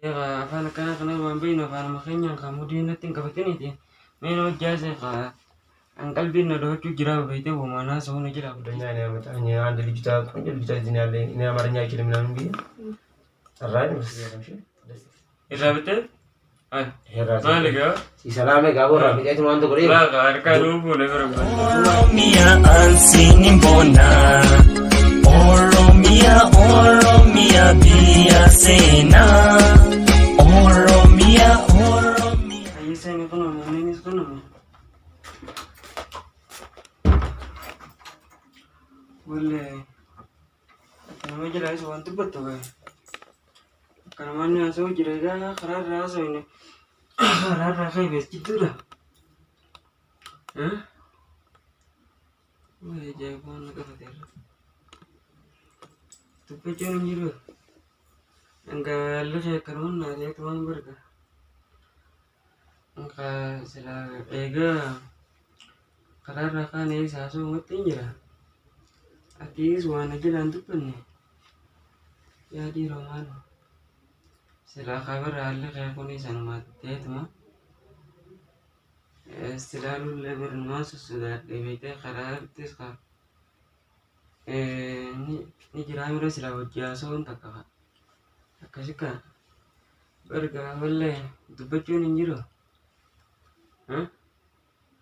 يا أفانا كنا ما بين أفانا مخينا كمدينة كفتني من وجازة عن قلبي ندوه جرا بيته وما ناس هو نجرا Dunia ni amat hanya anda digital ini ada ini amarnya kirim nabi. Arrain mesti. إذا بتر Herat. ما لقى Si salam le gabor rapi itu mantu kori. لا غير كانوا بقول Oromia ansinin bona Oromia dia sena Oromia أي سنة كنا منين كنا ولا أنا ما جرى سوى أنت بتوه كان ما نسوي جرى جا خرار راسه إنه خرار راسه بس كده ها ولا جايبان لك فترة تبجون جرو أنك لسه كرون نادي توان بركة أنك سلا إيجا خرار راسه نيجي ساسو متين جرا أكيد وانا جلان تبني يا دي رومانو سلا خبر على خيفوني سنمات تيتما استلالو لبر الناس السوداء لبيته خراب تسخا ni jirami ro sila wajjaso untaka akashika berga walle dubbachu ninjiro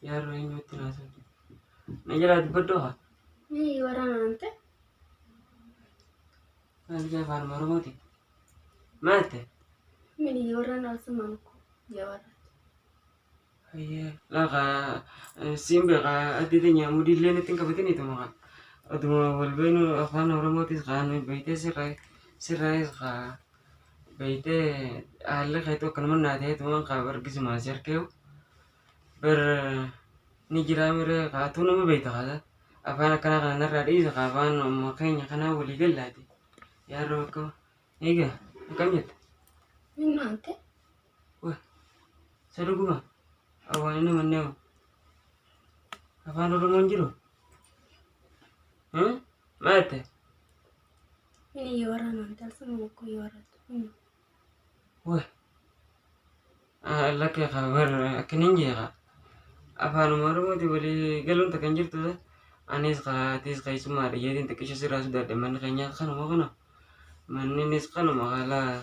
yaro inyutina so najala dubbado ha Ni warana ante? Alga far marmoti mate Mini warana sumanku jawara. Iya, lah simbe aditinya mudille ni tingka betin itu maka. Aduma walbenu afan orang motis kan beite sirai beite alle itu kan mana ada itu maka kabar kisah masyar keu ber ni jiramire katu nama beite kada. Afan kana naradi afan makanya kana wali gelati. Ya roko, iya, kamit. Min ante? Wah, seru gua. Awan ini mana? Apa orang manjiro? Mate? Mini warana ante sumanku yawaratu. Wah, laki kabar kinin jera. Apa nomor mau dibeli galon tak anjir tuh? Anis tis kai semua jadi tak kisah sirah sudah demen kayaknya kan mau kana. Manis kan mau kalah.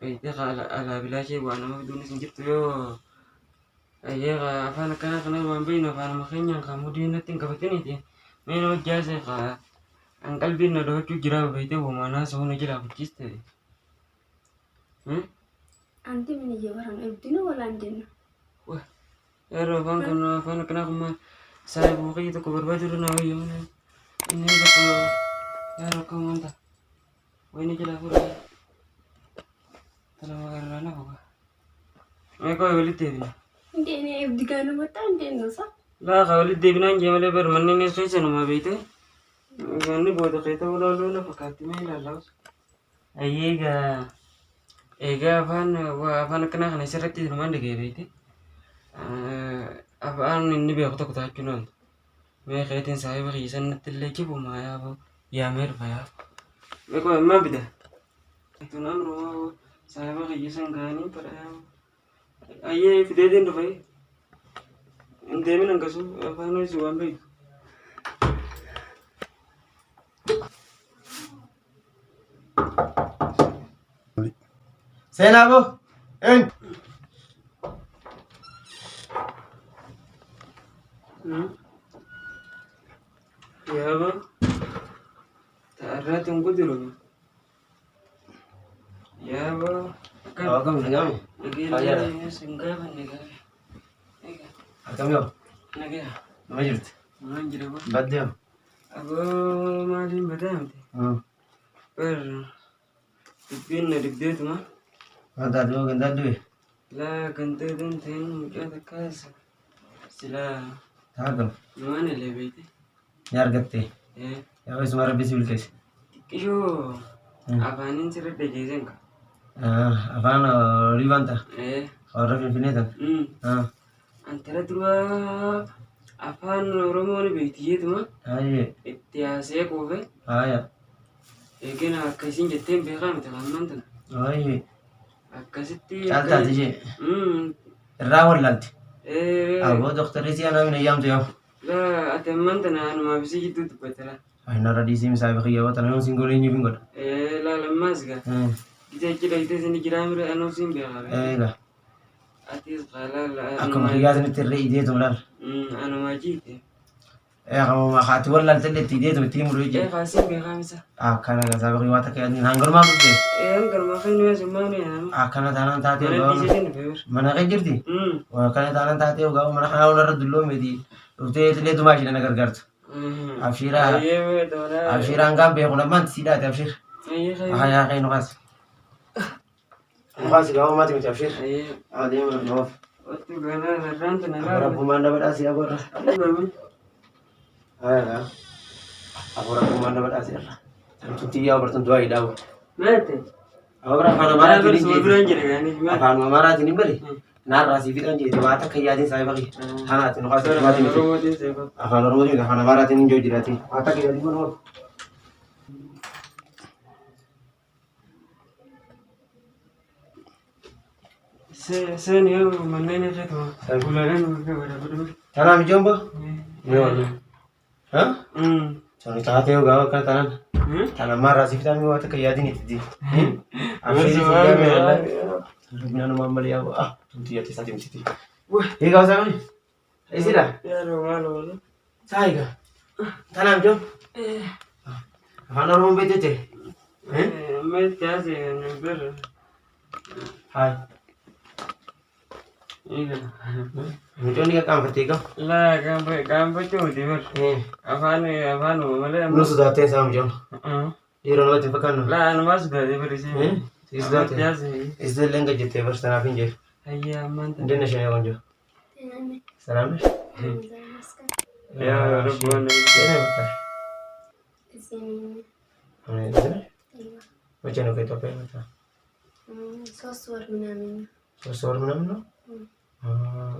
Itu ala bilasnya wana mau dunia anjir tuh yo. Iya, apa kena ma bين أفانا مخينا كمدينة كفتني من وجازة عن قلبي ندوه جرا بيته وما ناس هو نجرا بتشتري Ante mini jawaran ebdina wala andina? wah ya Rabang karena apa kena kuma saya bukan itu kabar baju nawi ini betul ya Rabang mantap wah ini jelas pura kalau makan apa mereka beli teh Ante ni ebdigana mata ante nosa? لا خالد ديبنا جمال بر مني نسوي سنما بيته غني بود خيته ولا لولا فكاتي ما لا لا ايغا ايغا فان كنا خنا سرتي من دغه بيته افان اني بيخطو كتاكنون ما خيتين صاحب ريسن تلكي بما يا يا مير فيا بكو ما بده تنامرو صاحب ريسن غاني پر ايه في دين دفاي Demi nang kasu apa nih suami? Sena bu, Ya bang, tak tunggu dulu. Ya bang, Awak kamu dengar? lagi ya singgah bandingan. Kamu yo, Lagi ya, majut. manjir apa? Badya. Aku masih badam. Per, tipin na digde tu mah. Ada dua ganda dua. La kante dan ten muka dekas. Sila, Tahu. mana lebih itu? Yar gatte. Ya wes mara bisi bilkes. Kisho, apa nih cerita dejizen ka? Afan ribanta. Orang finita. Antara dua afaan Oromoo ni beektii jeetuma itti haasa'ee quufe Aya. eegeen akkasiin jettee hin beekaa miti kan tana. akkasitti caaltaati ishee irraa wallaalti aboo doktarri si anaa min ayyaamtu yaam ati amman tana anumaa bisii jidduu dubbatara narra dhiisii misaa bakka yaawwata namoon siin godhe eenyuuf hin godha laalammaas gaa gita jira gita isin jiraa mire anuu siin beekaa eegaa atis qalala akkuma hiyyaatiin itti irree ideetu laal anumaa jiite eegaa haati wallaaltelle itti ideetu itti himuu jee siin beekaa misa akkana gasaa bakka waa takka yaadni hangarumaa dhuftee hangarumaa kan nuyi asummaan akkana taanaan taatee mana dhiisee dhufeer mana kee jirti akkana taanaan taatee ogaa mana kanaa hundarra dulloomeeti dhuftee illee dumaa ishee na gargaartu abshiiraan gaan beeku nammanti siidhaate abshiir yaa kee nuqaas nuqaas gaama maati miti abshiir adeema noof rabbumaan dabadhaasi aborra rabbumaan dabadhaasi irra tutti yaa bartan du'aa hidhaabu abora afaan amaaraatiin hin bari narraa si fixan jeete waa takka yaadin saa baqi kanaati nuqaas maati miti afaan oromootiin afaan amaaraatiin hin jiru jiraati waa takka yaadin mana oolu Sen yo manneen irratti gulalaan waggaa godha. Tanaa mijoombo? Ni wallu. Ha? Sani taatee yoo gaafa akkana tanan. Tana marraa si fitaan waa takka yaadin itti. Abshiin si gaame walaa. Rubina nama malee yaa ah tunti yaate isaati miti. Eegaa isaa kuni? Eessidha? Yaadoo maal wala. Saayiga. Tanaa mijoom? Afaan Oromoo beekte? Meetti haasee birra. Haay. Mijoonni kan qaanfattee qaba. Laa qaanfachuu miti bar. Afaan malee. Nu sodaattee isaa mijoom. Dhiiroo namatti hin fakkaannu. Laa anumaa sodaatee barisee. Si sodaatee. Isillee hin gajjettee bar sanaaf hin jedhu. Ayyaa ammaan ta'e. Indeen ishee eegoon jiru. Salaamne. Yaa rabboon. Yéen bakka. Mece ነው ከኢትዮጵያ የመጣ 3 ወር ምናምን 3 ወር ምናምን ነው።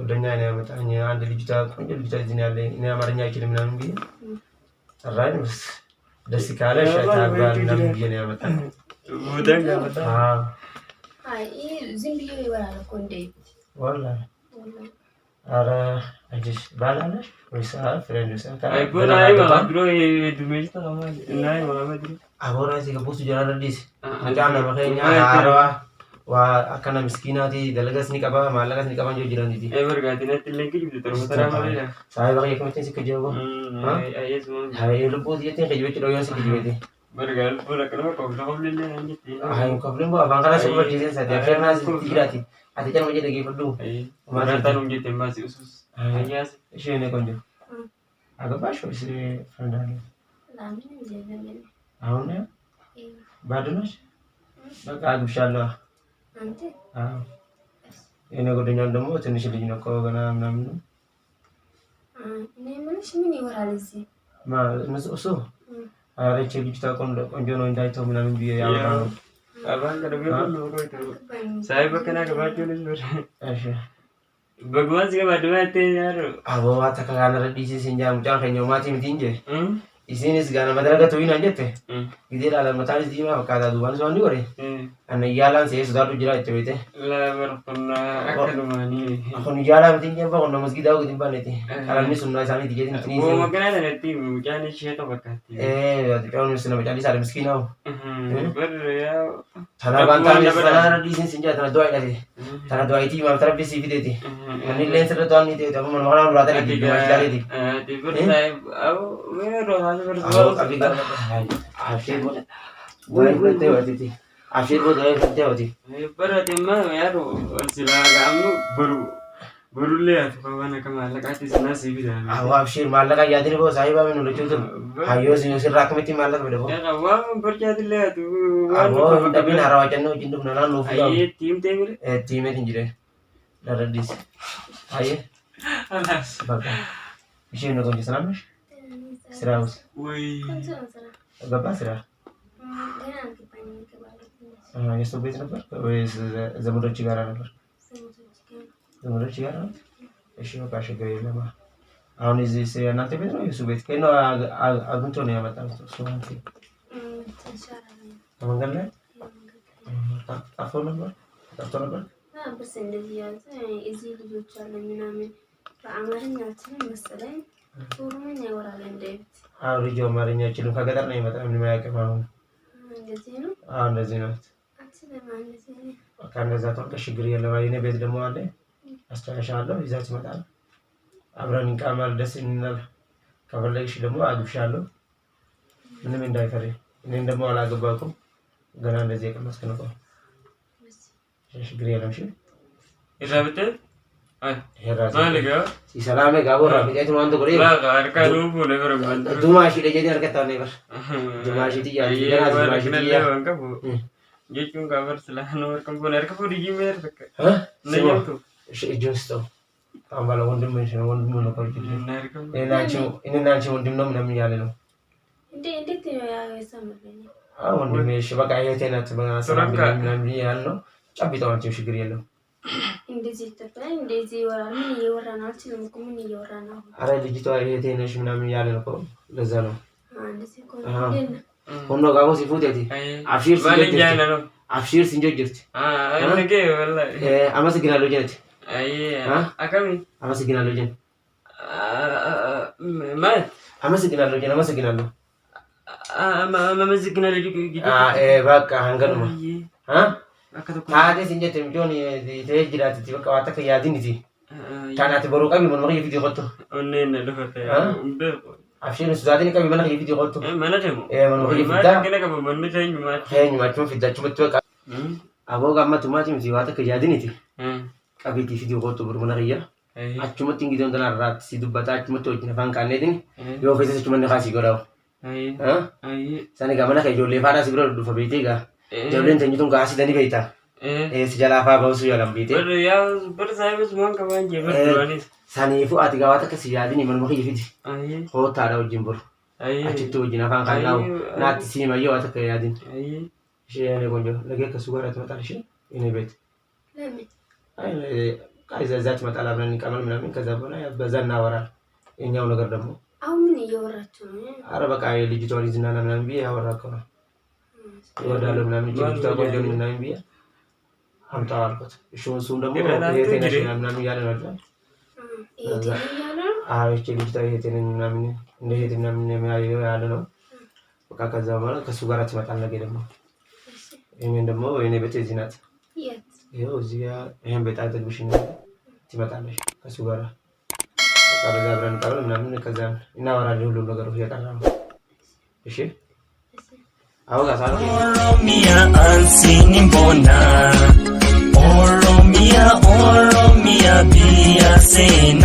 ወደኛ ነው ያመጣኝ አንድ ልጅታ ቆንጆ ልጅታ እዚህ ነው ያለኝ እኔ አማርኛ አይችልም ምናምን ብዬ ጠራኝ። ደስ ካለሽ ታባል ምናምን ብዬ ነው ያመጣኝ። ወደኛ መጣ። አይ ዝም ብዬ ይወራል እኮ እንዴት ወላሂ አረ አጅሽ ባላለሽ ወይስ ፍሬንድስ አይ ቦላይ ማድሮ የዱሜጅ ተማል እና ማማድ አቦራ እዚህ ከቦስ ጀራረዲስ አንጫና መከኛ አረዋ ዋ አከና ምስኪናቲ ደለገስ ኒቀባ ማለጋስ ኒቀባ እንጆ ጅራንዲ ኤቨርጋቲነት ለንኪ ጅብተሩ ተራማለ ሳይ ባቂ ከመቴ ሲከጀው አይስ ሃይ ልቦት የቴን ከጅበች ነው ያንስ ከጅበቴ በርጋል በረከነ ቆብለ ቆብለ እንጂ አይ ቆብለ ባንካላ ሱፐር ዲዛይን ሳዲ ፈርናስ ቲግራቲ አተጨን ወጀ ደገ ይፈዱ ማራታኑ እንጂ ተማሲ ኡሱስ አያስ እሺ እኔ ቆንጆ አገባሽ ወይስ ፍሬንድ አለ ላምን ዘመን አሁን ባዶ ነሽ በቃ አግብሻለሁ አንተ አዎ የኔ ጓደኛው ደግሞ ትንሽ ልጅ ነው እኮ ገና ምናምን ነው እኔ ምንሽ ምን ይወራል እዚህ እሱ አረቼ ልጅ ቆንጆ ነው እንዳይተው ምናምን ብዬ ያወራ ነው አባን ከደገ ነው ቆይቶ ሳይ በከና ገባቸው ልጅ ነው እሺ በግዋዝ ገባደባቴ ያሮ አቦዋ ተካካለ ረዲሲ ሲንጃ ሙጫ ከኛው ማቲ ምትንጀ isinis gana madaraga to ina jette gidira la matali dima bakada duban so ni gore an yalan se sudatu jira tewete la barqna akalumani akon yala mitinje ba kono masgida go dimba neti kala ni sunna sami dije ni tini wo magana na ti mujani sheto bakati ati kaun ni sunna bajali sare miskina ber ya tana banta ni sana disin sinja tana doa ilati tana doa iti ma tara bisi videti ani len sere to ni te ta mo ngara rata ni di ma dali di di ber sai au wero Akhir berarti waktu akhir berarti waktu berarti mah ya ro sila kamu baru lihat kawan kamu lagi sana sih bisa akhir malah kayak jadi bos saya bawa menurut itu ayo sih rakam itu malah beda bos ya kawan berjadi lihat tuh tapi narawajan no jindu nalar no ayo tim tengger tim itu jadi dari dis ayo alas bapak isi no kunci sana mas Seraus. Woi. Berapa serah? Ya stop itu apa? Wes zamudar cigara apa? Zamudar cigara? Isi apa sih gaya lama? Awal ini sih nanti betul ya subet. Keno agun tuh nih apa tahu suami. Teman kan lah? Telepon apa? ጠፍቶ ነበር። በስ እንደዚህ ያዘ እዚህ ልጆች አለ ምናምን በአማርኛ አልችልም መሰለኝ ኦሮሞኛ ያወራል እንደት አዎ ልጅ አማርኛ አይችልም ከገጠር ነው የመጣው ምን ማያውቅም አሁን እንደዚህ ነው አዎ እንደዚህ ነው አትበማ እንደዚህ ነው ከነዛ ተወልከ ችግር የለም አይኔ ቤት ደግሞ አለ አስተያሻለሁ ይዛች መጣል አብረን እንቃማል ደስ እንላል ከፈለግሽ ደግሞ አግብሻለሁ ምንም እንዳይፈሪ እኔን ደግሞ አላገባኩም ገና እንደዚህ የቀመስክ ነው ችግር የለም እሺ ይራብተ አይ ማለጋ ሲሰላም ጋቦራ ቢጤት ነው አንተ ጎሬ ላ አርካዱ ነበር ማለት ዱማሺ ለጀዲ አርከታ ነበር ዱማሺ ትያ ገና ዱማሺ ትያ ወንከቡ ጌቹን ጋበር ስለሆነ ወርቀም ቦን አርከፉ ዲጂሜር ተከ ነየቱ እሺ ጆስቶ አምባላ ወንድም ነው ወንድም ነው ቆልኩ እናንቺ ወንድም ነው ምንም ያለ ነው እንዴት ያው የሰምልኝ አዎ ወንድም እሺ በቃ ይሄቴ ናት በሰላም ምንም ያለ ነው ጫቢታው አንቺ ችግር የለም እንደዚህ ተፈራ እንደዚህ ይወራል ምን ይወራና አልችልም እኮ ምን ይወራና አረ ልጅቷ ይሄቴ ነሽ ምናምን ያለ ነው እኮ ለዛ ነው እንደዚህ እኮ ሆኖ ጋቦ ሲፉት ያቲ አፍሺር ሲጀት አፍሺር ሲንጆጅት ነገ ወላሂ አመሰግናለሁ ጀነት አይ አካሚ አመሰግናለሁ ጀነት ማለት አመሰግናለሁ ጀነት አመሰግናለሁ በቃ አንገርማ ታዲያ ሲንጀት ምጆን ተጅራት በቃ ዋተከ ያዲንቲ ታናት በሩቃ ምን ነው የቪዲዮ ቆቶ እነነ ለፈተ አፍሽን ሱዳቴን ከቢ መና የቪዲዮ ቆቶ ማለተሙ ምን ነው ይፍዳ ከነ ከበ መንተኝ ማለት ሄኝ ማቹ ፊዳቹ መጥበቃ አቦጋ ማቱ ማቲም ሲዋተከ ያዲንቲ ቀቢቲ ቪዲዮ ቆቶ ብር መናሪያ አቹመት እንግዲህ እንደናራት ሲዱባታ አቹመት ወጅ ነፋን ካኔድን የኦፊሰች መነኻሲ ጎዳው አይ ሰኔ ጋመና ከጆሌ ፋራ ሲብሮ ዱፈ ቤቴጋ ጆሌን ተኝቱን ጋሲ ደኒ ቤታ ሲጀላፋ በውሱ ያለም ቤቴ ያው በርሳይበስ ማን ከማን ጀበርዋኒ ሳኒፉ አትጋዋታ ከሲያዲን ይመንሞክ ይፊት አይ ሆታ ዳው ጅምብሩ አይ አቺቱ ወጅ ነፋን ካናው ናት ሲማየው አተከያዲን አይ ሸኔ ቆንጆ ለገ ከሱ ጋር ተመጣልሽ እኔ ቤት ለምን አይ ካይዛዛች መጣላ ብለን እንቀመል ምናምን ከዛ በኋላ በዛ እናወራል የኛው ነገር ደግሞ አሁን ምን እያወራችሁ ነው? አረ በቃ ልጅቷ ልጅና ምናምን ቢያ ያወራከው ነው ይወዳሉ ምናምን ልጅቷ ጎንደም ምናምን ቢያ አምጣው አልኩት እሺ እሱም ደግሞ የቴነሽ ምናምን ያለ ነው አይደል አዎ እቺ ልጅቷ የቴነኝ ምናምን እንደ ሄድ ምናምን ያለ ነው በቃ ከዛ በኋላ ከሱ ጋር ትመጣል ነገ ደግሞ እኔን ደግሞ የኔ ቤት እዚህ ናት ይኸው እዚህ ይሄን ቤት አጥልብሽ ትመጣለሽ ከሱ ጋር በቃ አብረን ቀርበን ምናምን ከዛ እናወራለን ሁሉ ነገር እየቀረበ እሺ አውጋ ሳለ ኦሮሚያ አንሲኒም ቦና ኦሮሚያ ቢያ ሴና